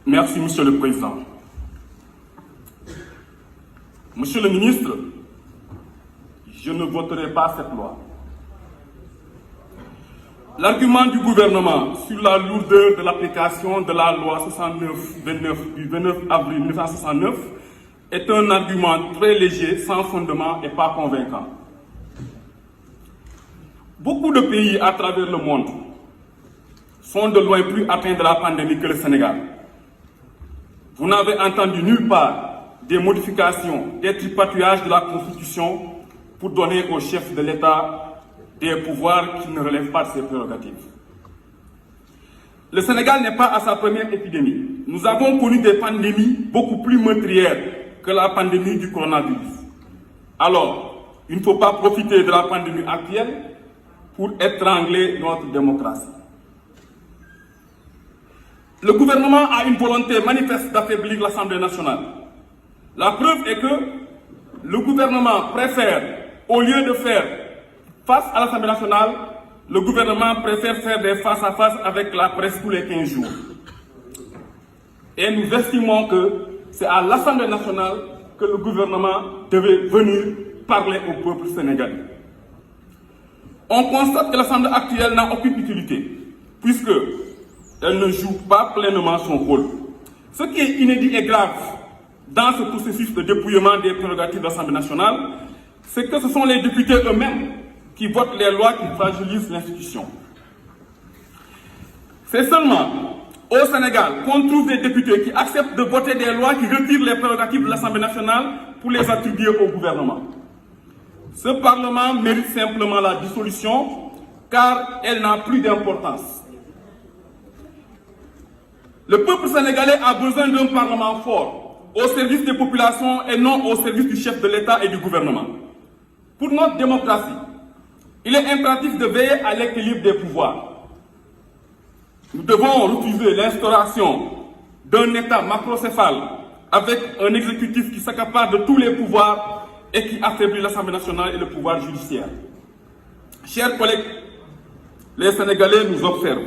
Merci, Monsieur le Président. Monsieur le ministre, je ne voterai pas cette loi. L'argument du gouvernement sur la lourdeur de l'application de la loi 69-29 du 29 avril 1969 est un argument très léger, sans fondement et pas convaincant. Beaucoup de pays à travers le monde sont de loin plus atteints de la pandémie que le Sénégal. Vous n'avez entendu nulle part des modifications, des tripatouillages de la Constitution pour donner au chef de l'État des pouvoirs qui ne relèvent pas de ses prérogatives. Le Sénégal n'est pas à sa première épidémie. Nous avons connu des pandémies beaucoup plus meurtrières que la pandémie du coronavirus. Alors, il ne faut pas profiter de la pandémie actuelle pour étrangler notre démocratie. Le gouvernement a une volonté manifeste d'affaiblir l'Assemblée nationale. La preuve est que le gouvernement préfère, au lieu de faire face à l'Assemblée nationale, le gouvernement préfère faire des face-à-face avec la presse tous les 15 jours. Et nous estimons que c'est à l'Assemblée nationale que le gouvernement devait venir parler au peuple sénégalais. On constate que l'Assemblée actuelle n'a aucune utilité, puisqu'elle ne joue pas pleinement son rôle. Ce qui est inédit et grave dans ce processus de dépouillement des prérogatives de l'Assemblée nationale, c'est que ce sont les députés eux-mêmes qui votent les lois qui fragilisent l'institution. C'est seulement au Sénégal qu'on trouve des députés qui acceptent de voter des lois qui retirent les prérogatives de l'Assemblée nationale pour les attribuer au gouvernement. Ce Parlement mérite simplement la dissolution car elle n'a plus d'importance. Le peuple sénégalais a besoin d'un Parlement fort, au service des populations et non au service du chef de l'État et du gouvernement. Pour notre démocratie, il est impératif de veiller à l'équilibre des pouvoirs. Nous devons refuser l'instauration d'un État macrocéphale avec un exécutif qui s'accapare de tous les pouvoirs et qui affaiblit l'Assemblée nationale et le pouvoir judiciaire. Chers collègues, les Sénégalais nous observent.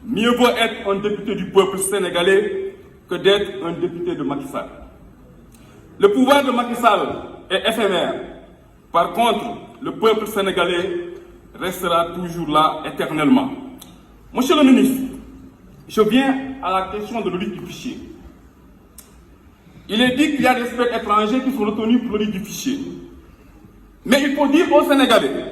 Mieux vaut être un député du peuple sénégalais que d'être un député de Macky Sall. Le pouvoir de Macky Sall est éphémère. Par contre, le peuple sénégalais restera toujours là éternellement. Monsieur le ministre, je viens à la question de l'audit du fichier. Il est dit qu'il y a des experts étrangers qui sont retenus pour l'audit du fichier. Mais il faut dire aux Sénégalais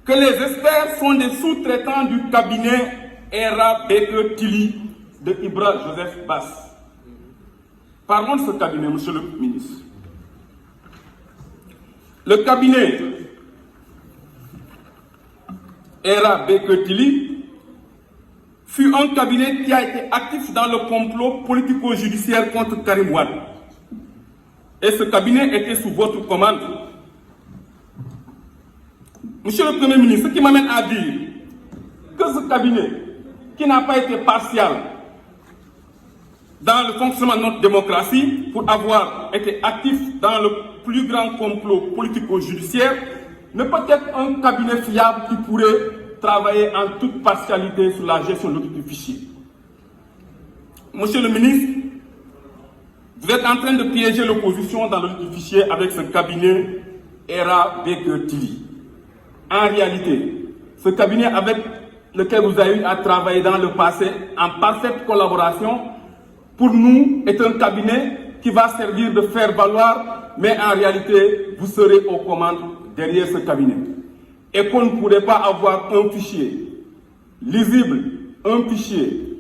que les experts sont des sous-traitants du cabinet Hera Baker Tilly de Ibra Joseph Bass. Parlons de ce cabinet, monsieur le ministre. Le cabinet Hera Baker Tilly fut un cabinet qui a été actif dans le complot politico-judiciaire contre Karim Wade. Et ce cabinet était sous votre commande. Monsieur le Premier ministre, ce qui m'amène à dire que ce cabinet, qui n'a pas été partial dans le fonctionnement de notre démocratie, pour avoir été actif dans le plus grand complot politico-judiciaire, ne peut être un cabinet fiable qui pourrait travailler en toute partialité sur la gestion de l'audit du fichier. Monsieur le ministre, vous êtes en train de piéger l'opposition dans l'audit du fichier avec ce cabinet Hera Baker Tilly. En réalité, ce cabinet avec lequel vous avez eu à travailler dans le passé en parfaite collaboration, pour nous, est un cabinet qui va servir de faire valoir, mais en réalité, vous serez aux commandes derrière ce cabinet. Et qu'on ne pourrait pas avoir un fichier lisible, un fichier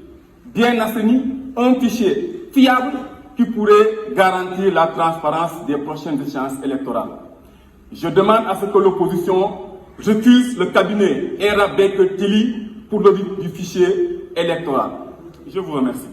bien assaini, un fichier fiable qui pourrait garantir la transparence des prochaines échéances électorales. Je demande à ce que l'opposition recuse le cabinet Hera Baker Tilly pour l'audit du fichier électoral. Je vous remercie.